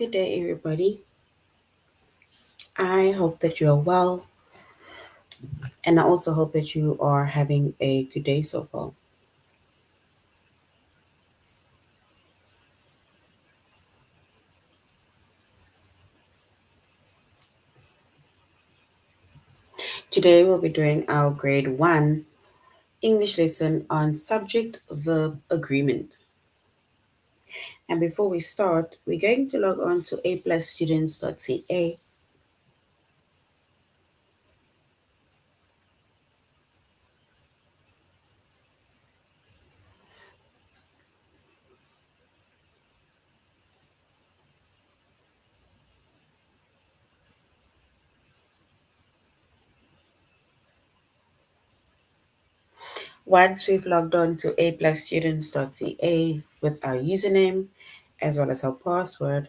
Good day, everybody. I hope that you are well, and I also hope that you are having a good day so far. Today, we'll be doing our grade 1 English lesson on subject verb agreement. And before we start, we're going to log on to aplusstudents.ca. Once we've logged on to aplusstudents.ca with our username as well as our password,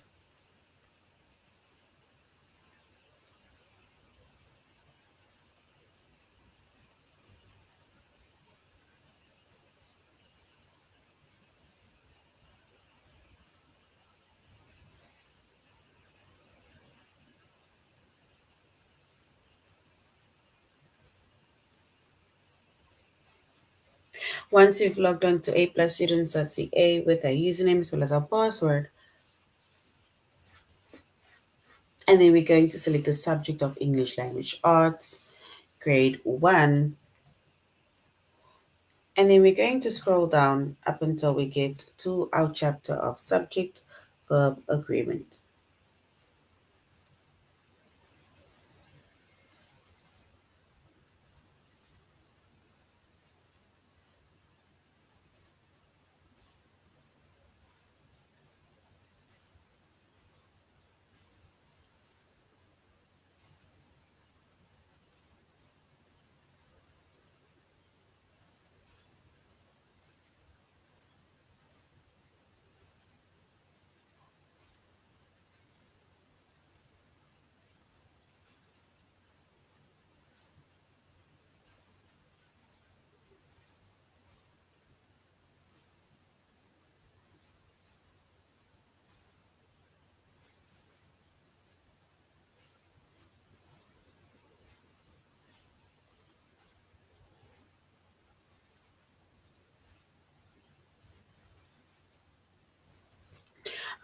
once you've logged on to aplusstudents.ca with our username as well as our password, and then we're going to select the subject of English Language Arts, grade 1. And then we're going to scroll down up until we get to our chapter of subject verb agreement.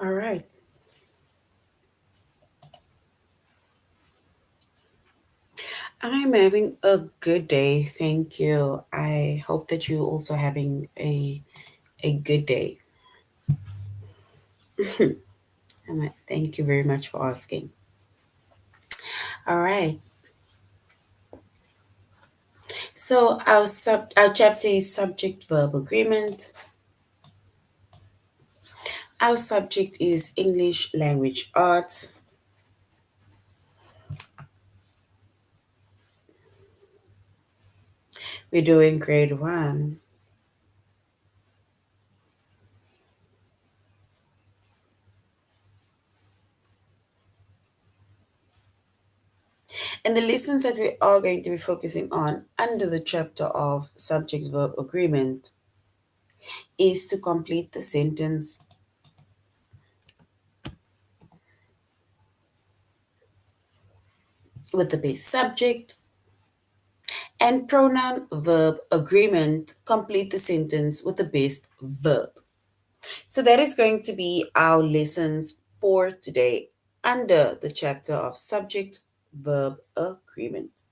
All right. I'm having a good day. Thank you. I hope that you're also having a good day. Thank you very much for asking. All right. So our chapter is subject verb agreement. Our subject is English language arts. We're doing grade 1. And the lessons that we are going to be focusing on under the chapter of subject verb agreement is to complete the sentence with the base subject, and pronoun verb agreement complete the sentence with the base verb. So that is going to be our lessons for today under the chapter of subject verb agreement.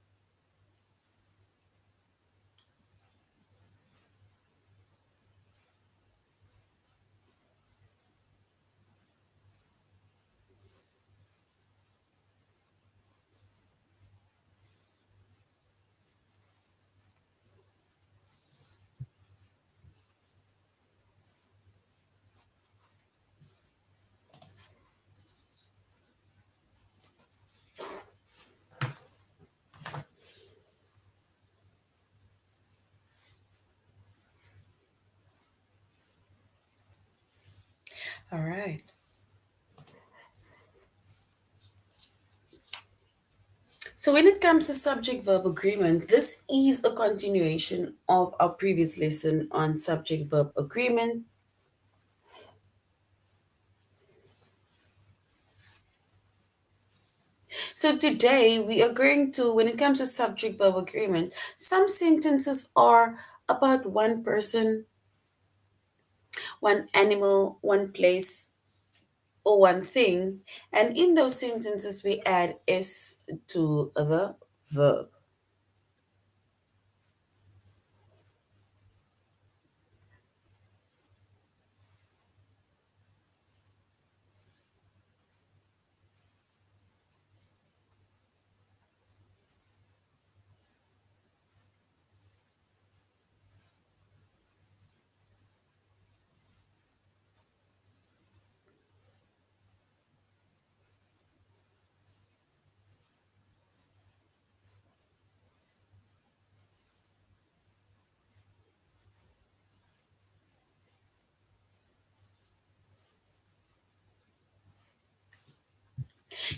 All right. So when it comes to subject verb agreement, this is a continuation of our previous lesson on subject verb agreement. So today we are going to, when it comes to subject verb agreement, some sentences are about one person, one animal, one place, or one thing. And in those sentences, we add S to the verb.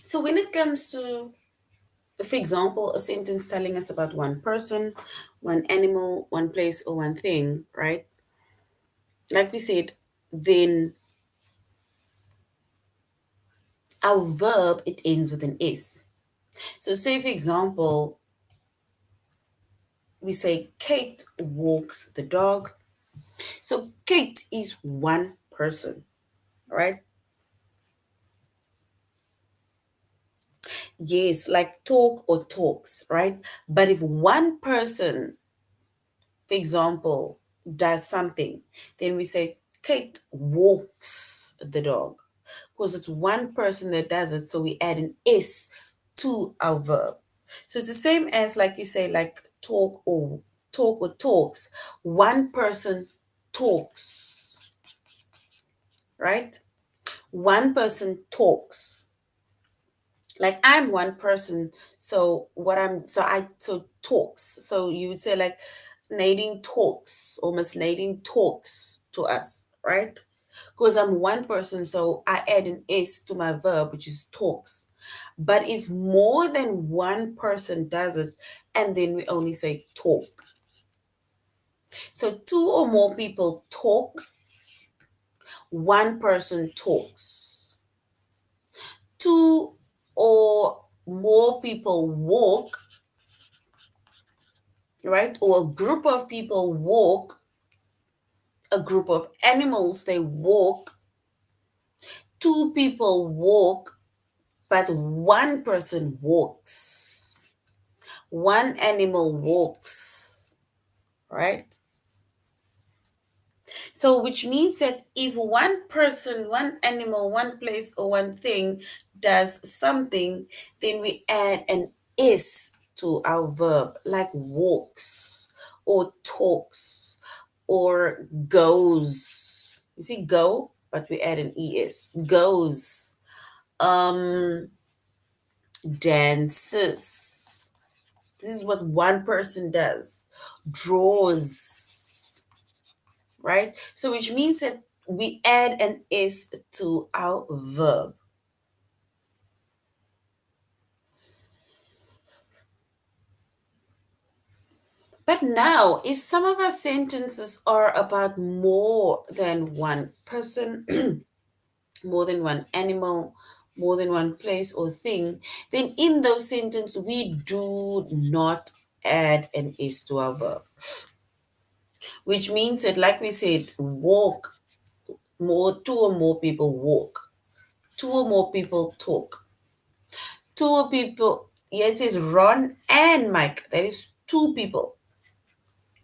So when it comes to, for example, a sentence telling us about one person, one animal, one place, or one thing, right? Like we said, then our verb, it ends with an S. So say, for example, we say Kate walks the dog. So Kate is one person, right? Yes, like talk or talks, right? But if one person, for example, does something, then we say Kate walks the dog because it's one person that does it. So we add an S to our verb. So it's the same as, like you say, like talk or talks. One person talks, right? One person talks. Like I'm one person, so so talks. So you would say like Nadine talks, or Miss Nadine talks to us, right? Because I'm one person, so I add an S to my verb, which is talks. But if more than one person does it, and then we only say talk. So two or more people talk, one person talks. Two or more people walk, right? Or a group of people walk, a group of animals, they walk. Two people walk, but one person walks. One animal walks, right? So, which means that if one person, one animal, one place, or one thing does something, then we add an S to our verb, like walks, or talks, or goes. You see, go, but we add an ES. Goes, um, dances. This is what one person does. Draws, right? So which means that we add an S to our verb. But now, if some of our sentences are about more than one person, more than one animal, more than one place or thing, then in those sentences we do not add an S to our verb. Which means that, like we said, walk, two or more people walk, two or more people talk. Two people, yeah, it says Ron and Mike. That is two people.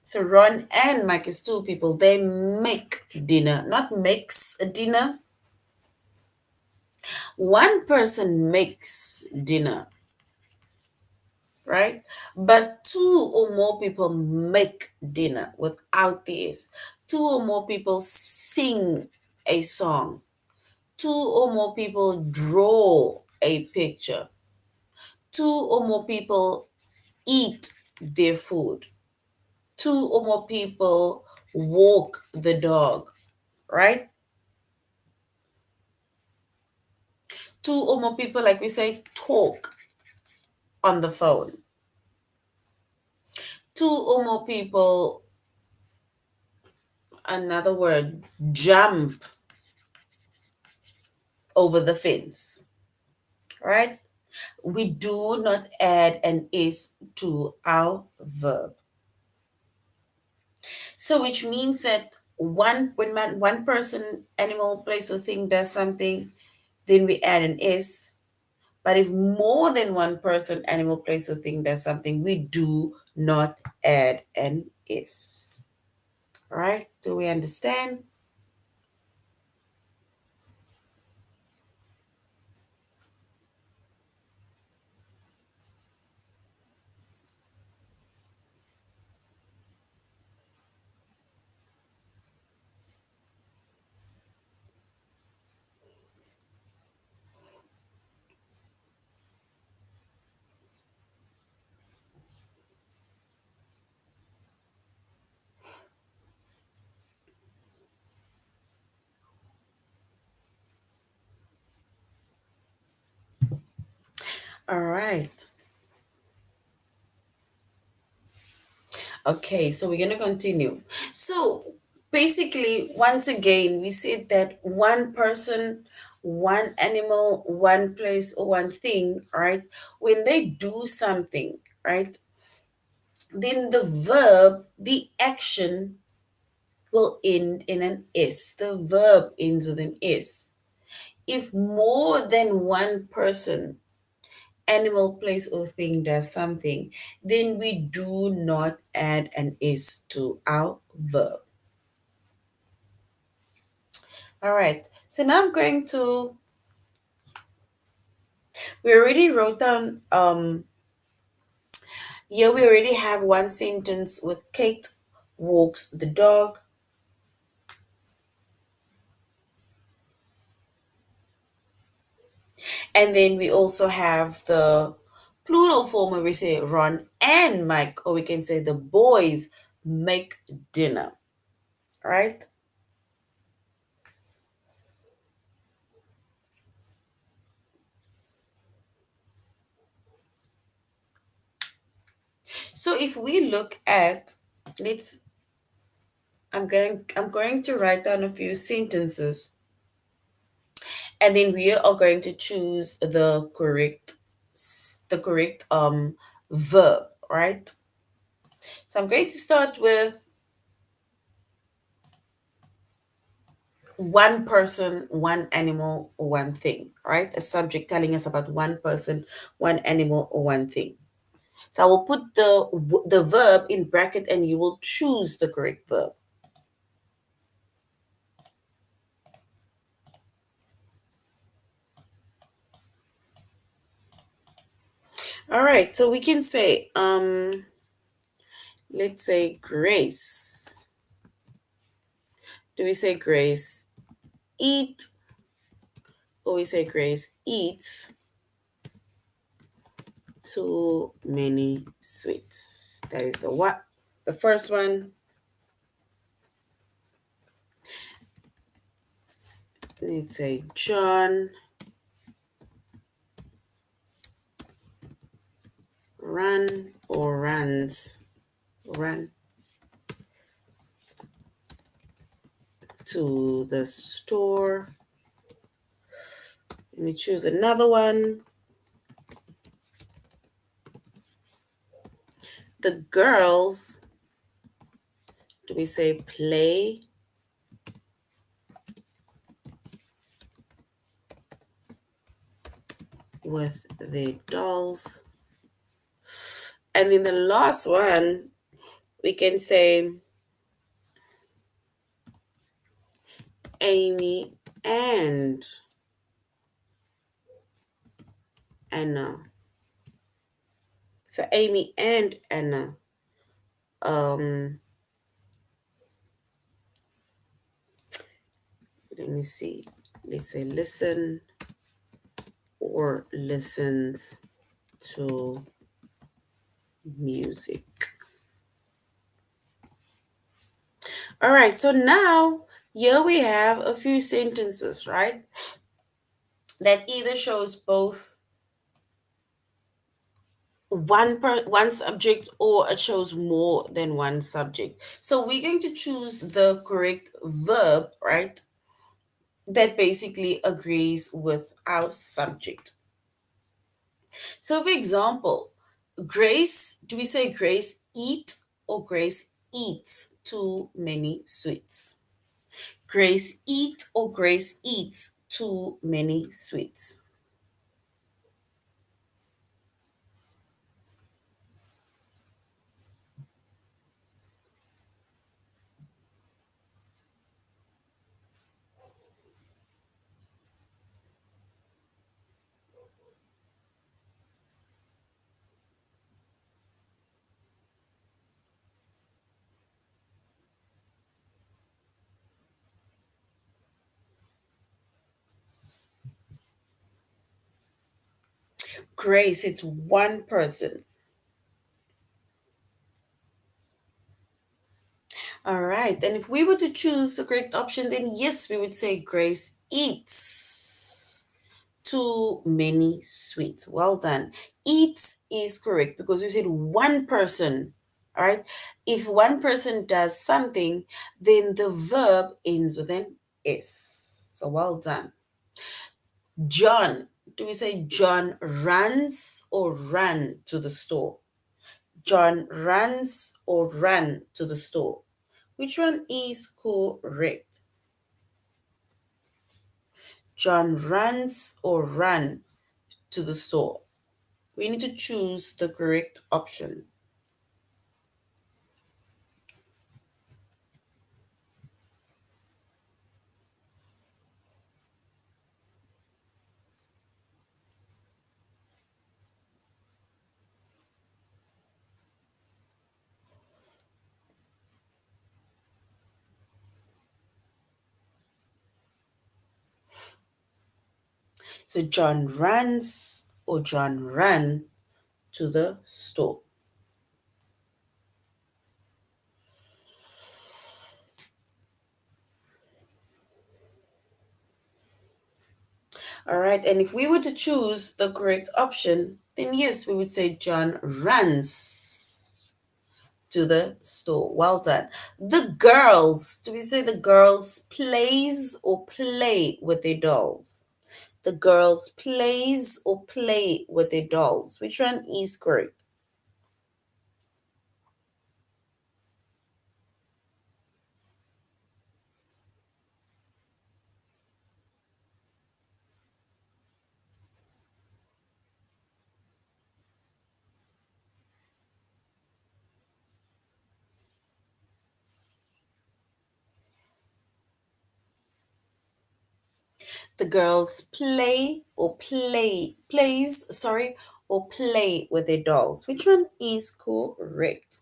So Ron and Mike is two people. They make dinner, not makes a dinner. One person makes dinner, right? But two or more people make dinner without this. Two or more people sing a song. Two or more people draw a picture. Two or more people eat their food. Two or more people walk the dog, right? Two or more people, like we say, talk on the phone. Two or more people, another word, jump over the fence, right? We do not add an is to our verb. So which means that one person, animal, place, or thing does something, then we add an is. But if more than one person, animal, place, or thing does something, we do not add an is. All right? Do we understand? All right. Okay, so we're going to continue. So basically, once again, we said that one person, one animal, one place, or one thing, right? When they do something, right? Then the verb, the action will end in an S. The verb ends with an S. If more than one person, animal, place, or thing does something, then we do not add an S to our verb. All right. So now I'm going to, we already wrote down, here we already have one sentence with Kate walks the dog. And then we also have the plural form where we say Ron and Mike, or we can say the boys make dinner, right? So if we look at, let's, I'm going to write down a few sentences, and then we are going to choose the correct verb, right? So I'm going to start with one person, one animal, or one thing, right? A subject telling us about one person, one animal, or one thing. So I will put the verb in bracket, and you will choose the correct verb. All right, so we can say, let's say Grace. Do we say Grace eat, or we say Grace eats too many sweets? That is the what? The first one. Let's say John run to the store. Let me choose another one. The girls, do we say play with the dolls? And then the last one, we can say Amy and Anna. So Amy and Anna. Um, Let me see. Let's say listen or listens to music. All right, so now here we have a few sentences, right? That either shows both one subject, or it shows more than one subject. So we're going to choose the correct verb, right? That basically agrees with our subject. So, for example, Grace, do we say Grace eat or Grace eats too many sweets? Grace eat or Grace eats too many sweets? Grace, it's one person. All right. And if we were to choose the correct option, then yes, we would say Grace eats too many sweets. Well done. Eats is correct because we said one person. All right. If one person does something, then the verb ends with an S. So well done. John. Do we say John runs or run to the store? John runs or run to the store. Which one is correct? John runs or run to the store. We need to choose the correct option. So John runs or John ran to the store. All right, and if we were to choose the correct option, then yes, we would say John runs to the store. Well done. The girls, do we say the girls plays or play with their dolls? The girls plays or play with their dolls. Which one is correct? The girls play with their dolls. Which one is correct?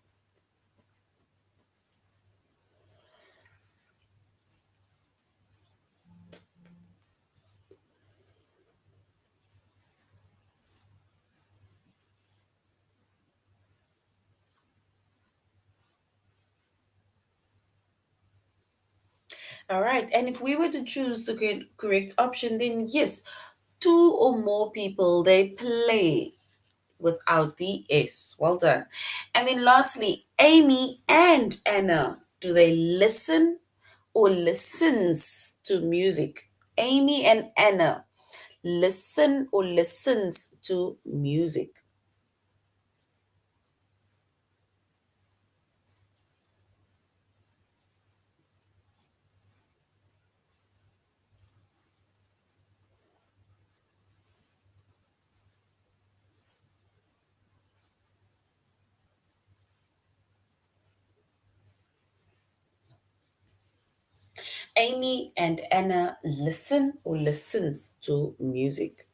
All right. And if we were to choose the correct option, then yes, two or more people they play without the S. Well done. And then lastly, Amy and Anna, do they listen or listens to music? Amy and Anna listen or listens to music. Amy and Anna listen or listens to music.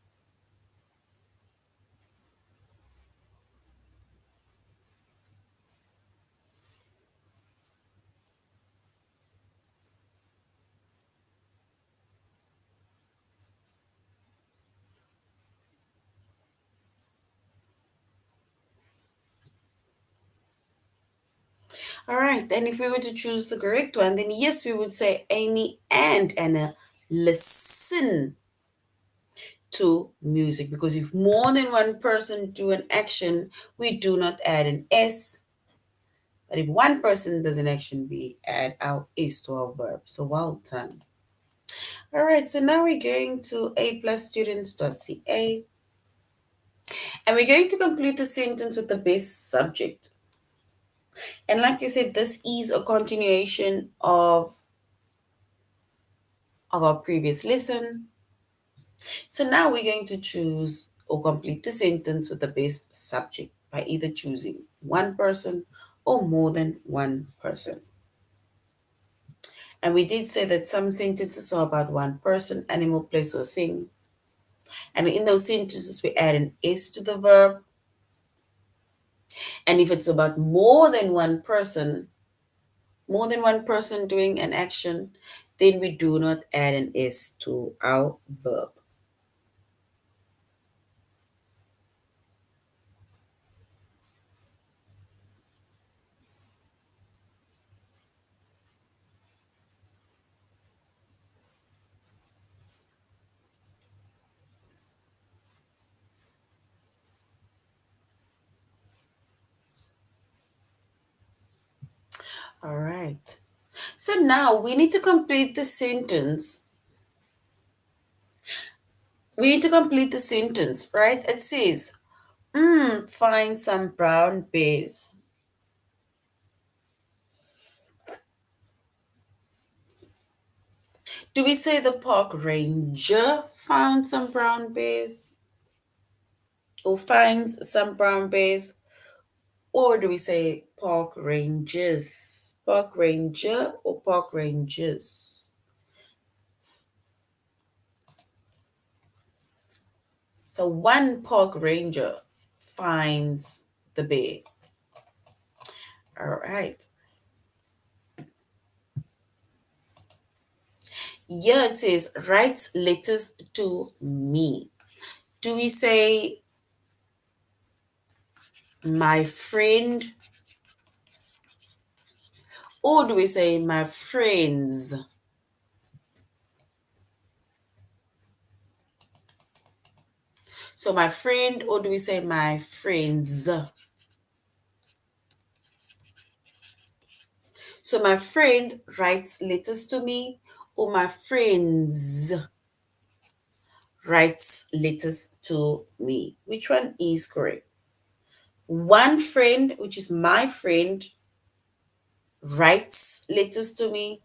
All right, and if we were to choose the correct one, then yes, we would say Amy and Anna listen to music because if more than one person do an action, we do not add an S. But if one person does an action, we add our S to our verb. So well done. All right, so now we're going to a plus students.ca And we're going to complete the sentence with the best subject. And like I said, this is a continuation of our previous lesson. So now we're going to choose or complete the sentence with the best subject by either choosing one person or more than one person. And we did say that some sentences are about one person, animal, place, or thing. And in those sentences, we add an S to the verb. And if it's about more than one person doing an action, then we do not add an S to our verb. All right. So now we need to complete the sentence. We need to complete the sentence, right? It says, find some brown bears. Do we say the park ranger found some brown bears? Or finds some brown bears? Or do we say park rangers? Park ranger or park rangers? So one park ranger finds the bear. All right. Here it says writes letters to me. Do we say my friend or do we say my friends? So my friend or do we say my friends? So my friend writes letters to me or my friends writes letters to me. Which one is correct? One friend, which is my friend, writes letters to me,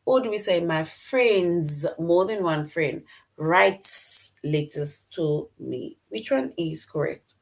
or do we say my friends, more than one friend, writes letters to me? Which one is correct?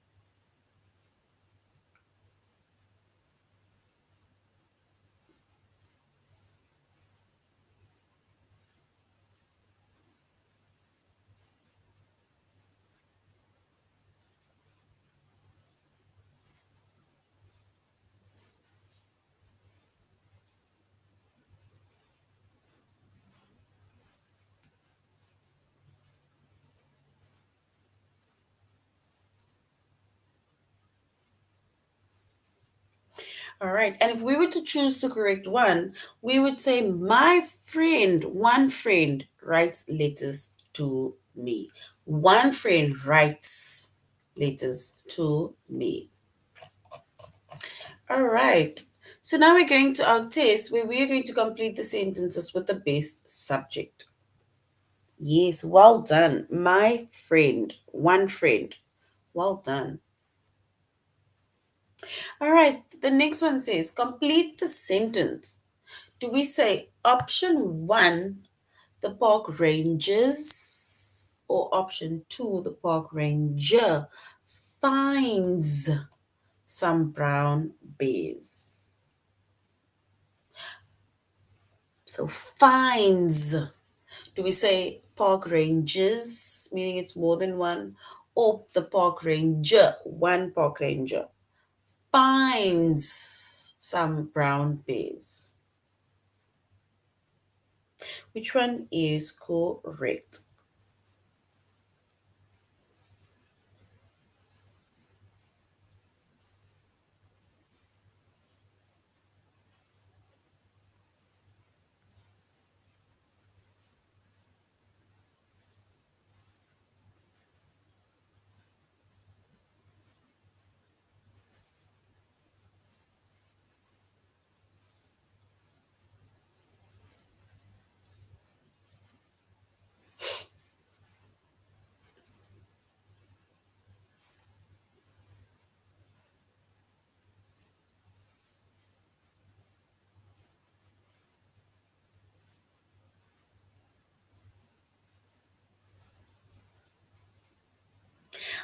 All right. And if we were to choose the correct one, we would say my friend, one friend writes letters to me. One friend writes letters to me. All right. So now we're going to our test where we're going to complete the sentences with the best subject. Yes, well done. My friend, one friend. Well done. All right. The next one says complete the sentence. Do we say option one, the park rangers, or option two, the park ranger finds some brown bears? So finds. Do we say park rangers, meaning it's more than one, or the park ranger, one park ranger, finds some brown bears? Which one is correct?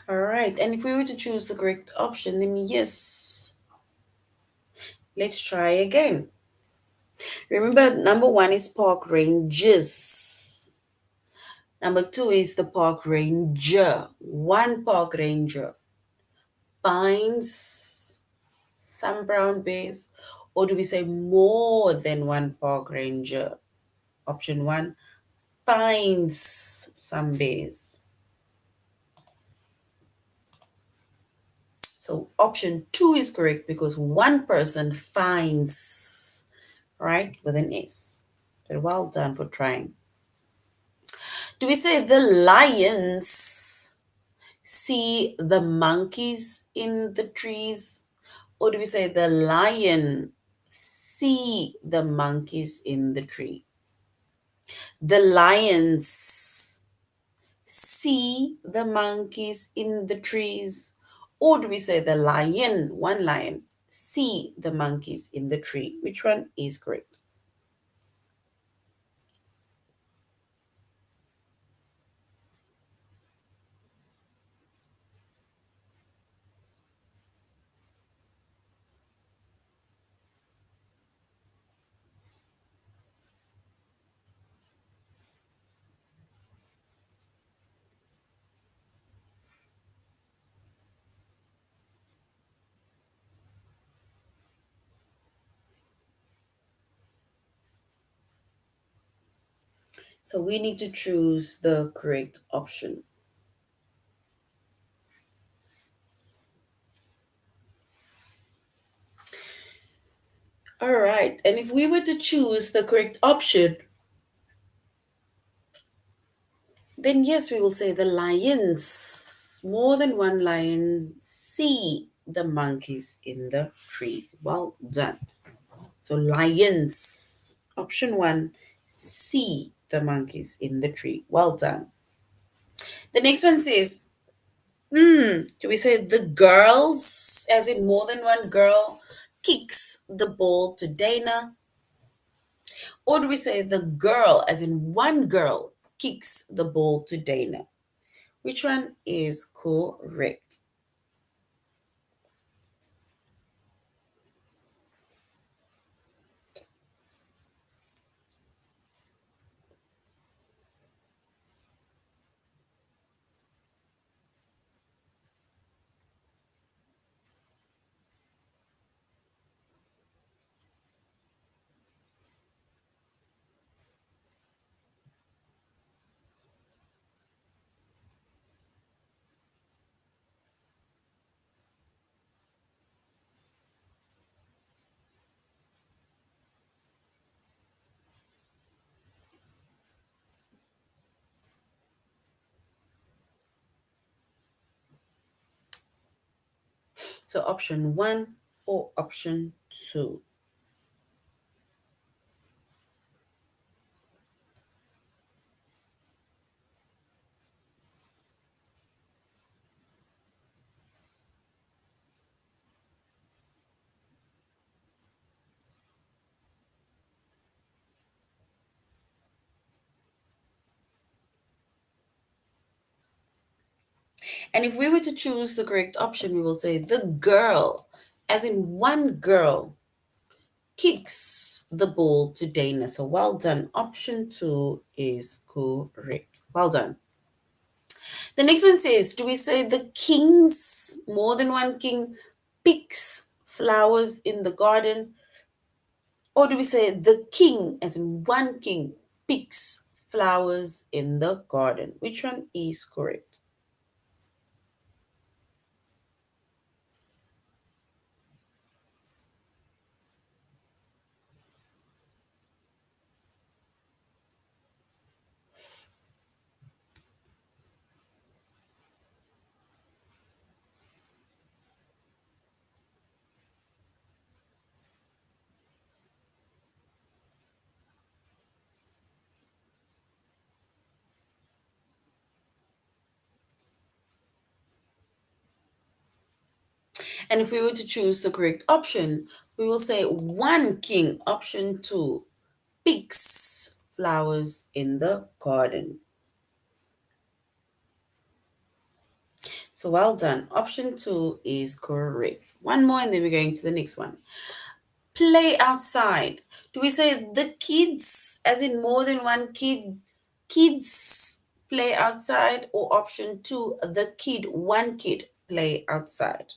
All right. And if we were to choose the correct option, then yes, let's try again. Remember, number one is park ranges. Number two is the park ranger. One park ranger finds some brown bears, or do we say more than one park ranger? Option one finds some bears. So option two is correct because one person finds, right, with an S. But well done for trying. Do we say the lions see the monkeys in the trees? Or do we say the lion see the monkeys in the tree? The lions see the monkeys in the trees? Or do we say the lion, one lion, see the monkeys in the tree? Which one is correct? So we need to choose the correct option. All right. And if we were to choose the correct option, then yes, we will say the lions. More than one lion see the monkeys in the tree. Well done. So lions. Option one, see the monkeys in the tree. Well done. The next one says, do we say the girls, as in more than one girl, kicks the ball to Dana? Or do we say the girl, as in one girl, kicks the ball to Dana? Which one is correct? So option one or option two? And if we were to choose the correct option, we will say the girl, as in one girl, kicks the ball to Dana. So well done. Option two is correct. Well done. The next one says, do we say the kings, more than one king, picks flowers in the garden? Or do we say the king, as in one king, picks flowers in the garden? Which one is correct? And if we were to choose the correct option, we will say one king, option two, picks flowers in the garden. So well done. Option two is correct. One more and then we're going to the next one. Play outside. Do we say the kids, as in more than one kid? Kids play outside, or option two, the kid, one kid play outside?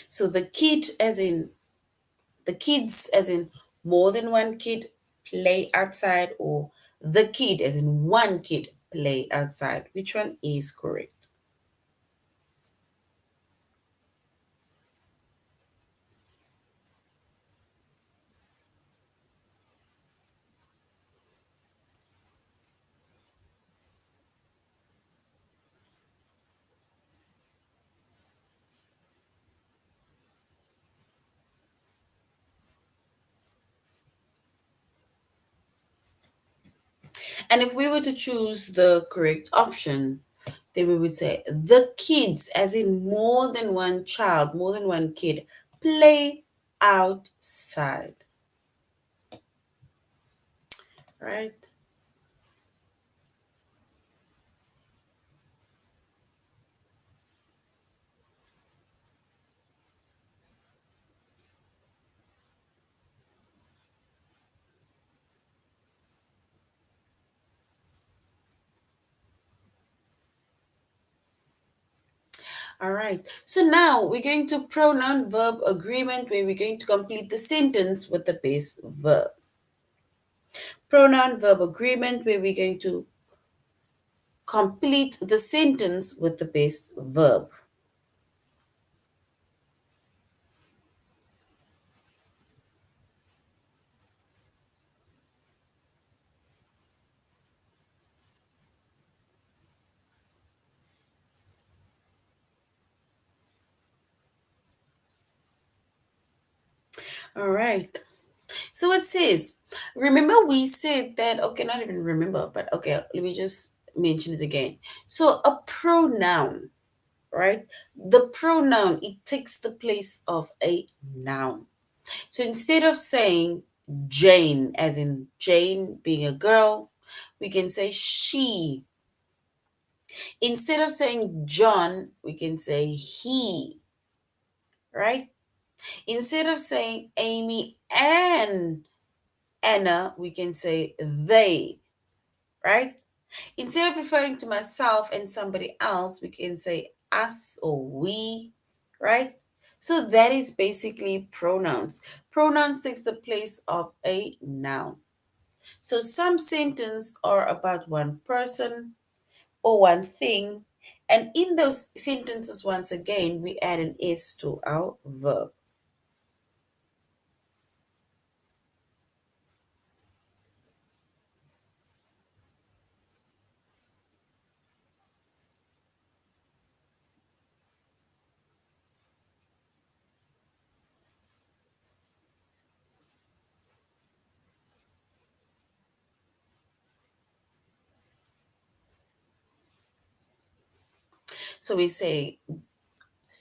So the kids, as in more than one kid play outside, or the kid, as in one kid play outside. Which one is correct? And if we were to choose the correct option, then we would say the kids, as in more than one child, more than one kid, play outside. Right? All right. So now we're going to pronoun verb agreement, where we're going to complete the sentence with the base verb. Pronoun verb agreement, where we're going to complete the sentence with the base verb. All right. So it says, remember we said that, okay, not even remember, but okay, let me just mention it again. So a pronoun, right? The pronoun, it takes the place of a noun. So instead of saying Jane, as in Jane being a girl, we can say she. Instead of saying John, we can say he, right? Instead of saying Amy and Anna, we can say they, right? Instead of referring to myself and somebody else, we can say us or we, right? So that is basically pronouns. Pronouns takes the place of a noun. So some sentences are about one person or one thing, and in those sentences, once again, we add an s to our verb. So we say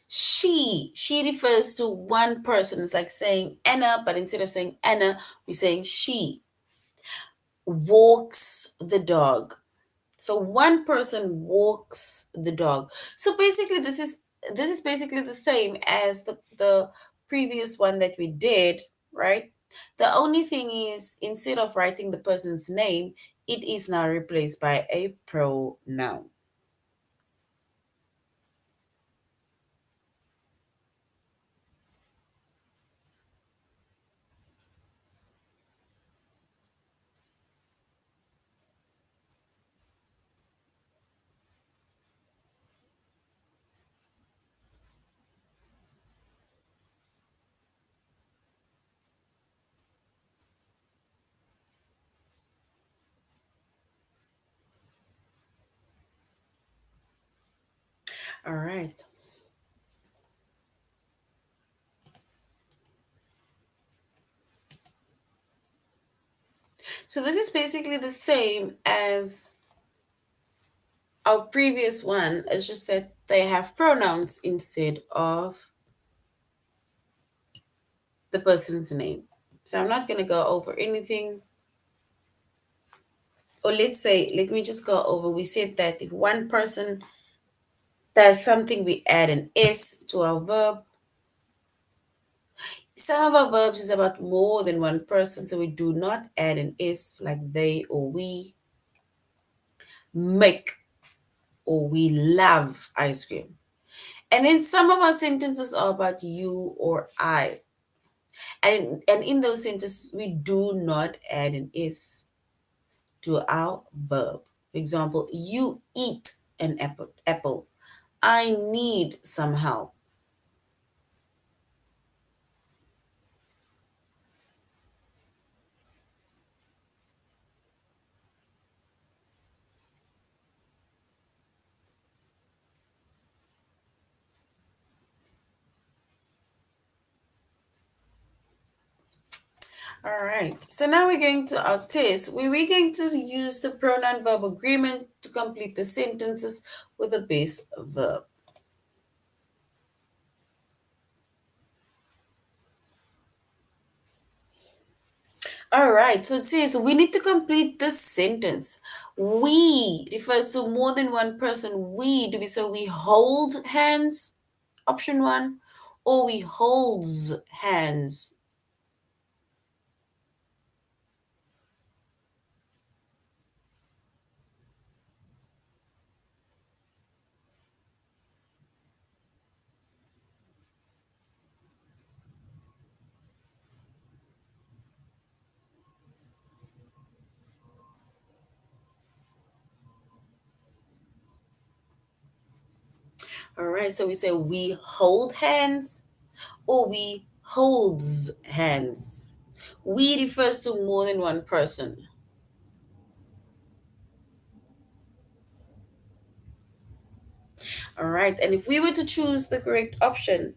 she refers to one person. It's like saying Anna, but instead of saying Anna, we're saying she walks the dog. So one person walks the dog. So basically this is basically the same as the previous one that we did, right? The only thing is, instead of writing the person's name, it is now replaced by a pronoun. All right. So this is basically the same as our previous one. It's just that they have pronouns instead of the person's name. So I'm not going to go over anything. Or let's say, let me just go over. We said that if one person does something, we add an S to our verb. Some of our verbs is about more than one person, so we do not add an S like they or we. Make or we love ice cream. And then some of our sentences are about you or I. And in those sentences, we do not add an S to our verb. For example, you eat an apple. I need some help. All right. So now we're going to our test. We're going to use the pronoun verb agreement to complete the sentences with the base verb. All right. So it says we need to complete this sentence. We refers to more than one person. We, do we say we hold hands? Option one. Or we holds hands. All right. So we say we hold hands or we holds hands. We refers to more than one person. All right. And if we were to choose the correct option,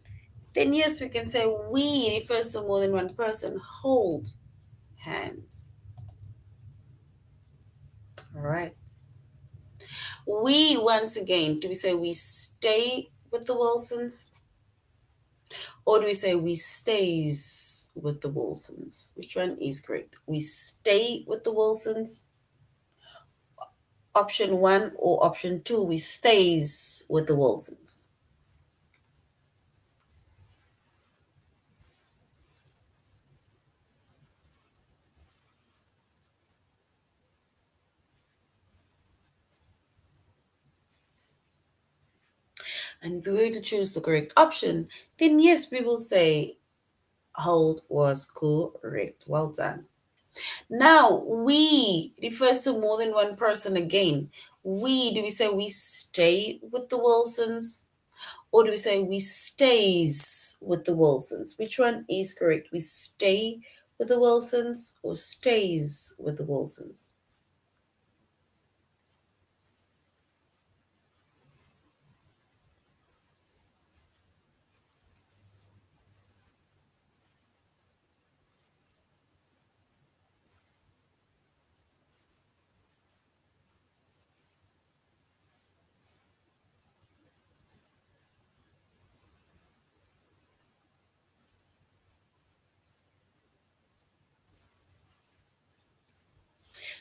then yes, we can say we refers to more than one person. Hold hands. All right. We, once again, do we say we stay with the Wilsons? Or do we say we stays with the Wilsons? Which one is correct? We stay with the Wilsons? Option one or option two, we stays with the Wilsons. And if we were to choose the correct option, then yes, we will say hold was correct. Well done. Now, we refers to more than one person again. We, do we say we stay with the Wilsons? Or do we say we stays with the Wilsons? Which one is correct? We stay with the Wilsons or stays with the Wilsons?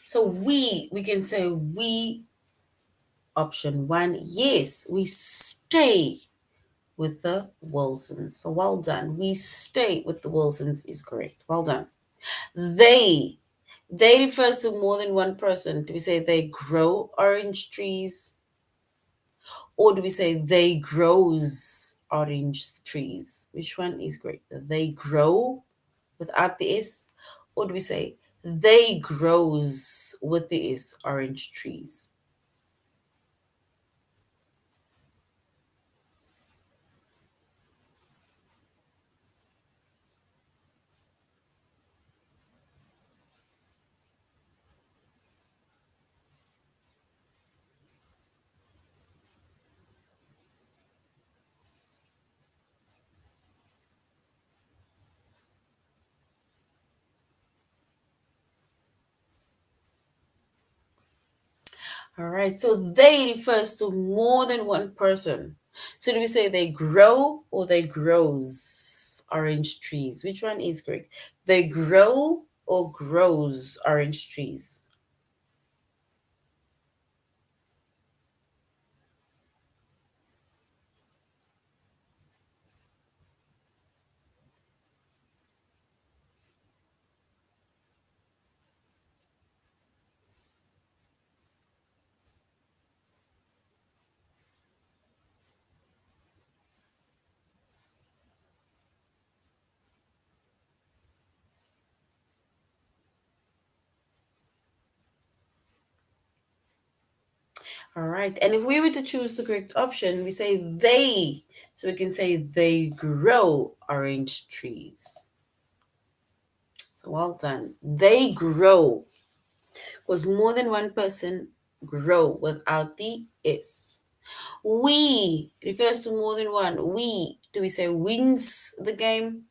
So we can say we, option one, yes, we stay with the Wilsons. So well done. We stay with the Wilsons is correct. Well done. They, they refers to more than one person. Do we say they grow orange trees? Or do we say they grows orange trees? Which one is correct? They grow without the S? Or do we say they grows with the S, orange trees? All right, so they refers to more than one person. So do we say they grow or they grows? orange trees. Which one is correct? They grow or grows orange trees? All right. And if we were to choose the correct option, we say they. So we can say they grow orange trees. So well done. They grow. Because more than one person grow without the S. We refers to more than one. We, do we say wins the game?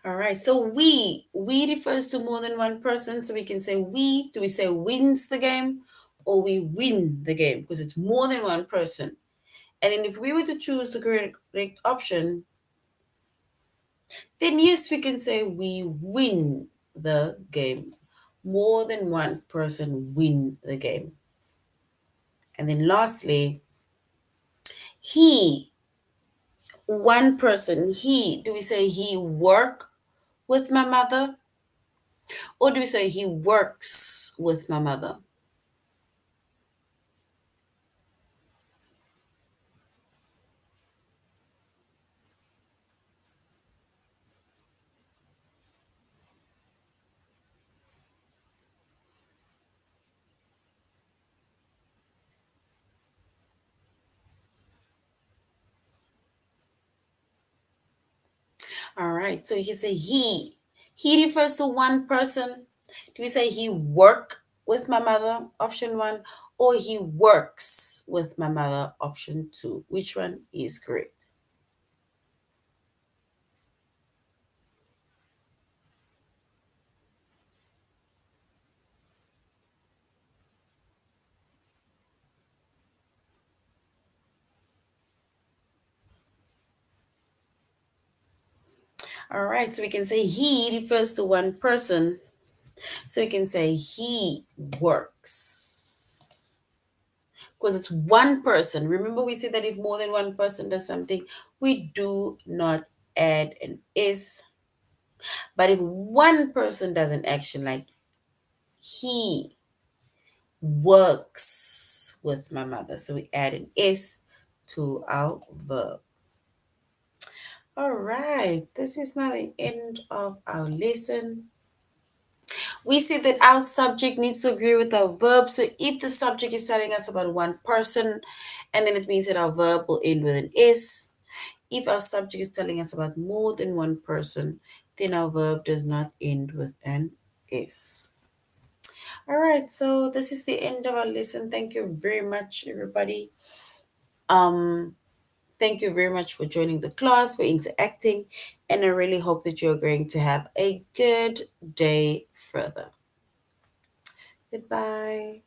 All right. So we refers to more than one person. So we can say we. Do we say wins the game or we win the game? Because it's more than one person. And then if we were to choose the correct option, then yes, we can say we win the game. More than one person win the game. And then lastly, he, one person, he, do we say he work with my mother or do we say he works with my mother? All right. So you can say he. He refers to one person. Do we say he work with my mother? Option one. Or he works with my mother? Option two. Which one is correct? All right. So we can say he refers to one person. So we can say he works. Because it's one person. Remember, we said that if more than one person does something, we do not add an is. But if one person does an action like he works with my mother, so we add an S to our verb. All right, this is now the end of our lesson. We see that our subject needs to agree with our verb. So if the subject is telling us about one person, and then it means that our verb will end with an S. If our subject is telling us about more than one person, then our verb does not end with an S. All right, so this is the end of our lesson. Thank you very much, everybody. Um, Thank you very much for joining the class, for interacting, and I really hope that you're going to have a good day further. Goodbye.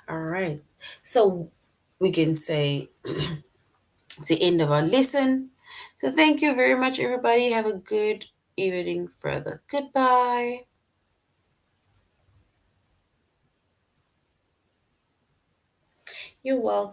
All right. So we can say it's the end of our lesson. So thank you very much, everybody. Have a good evening further. Goodbye. You're welcome.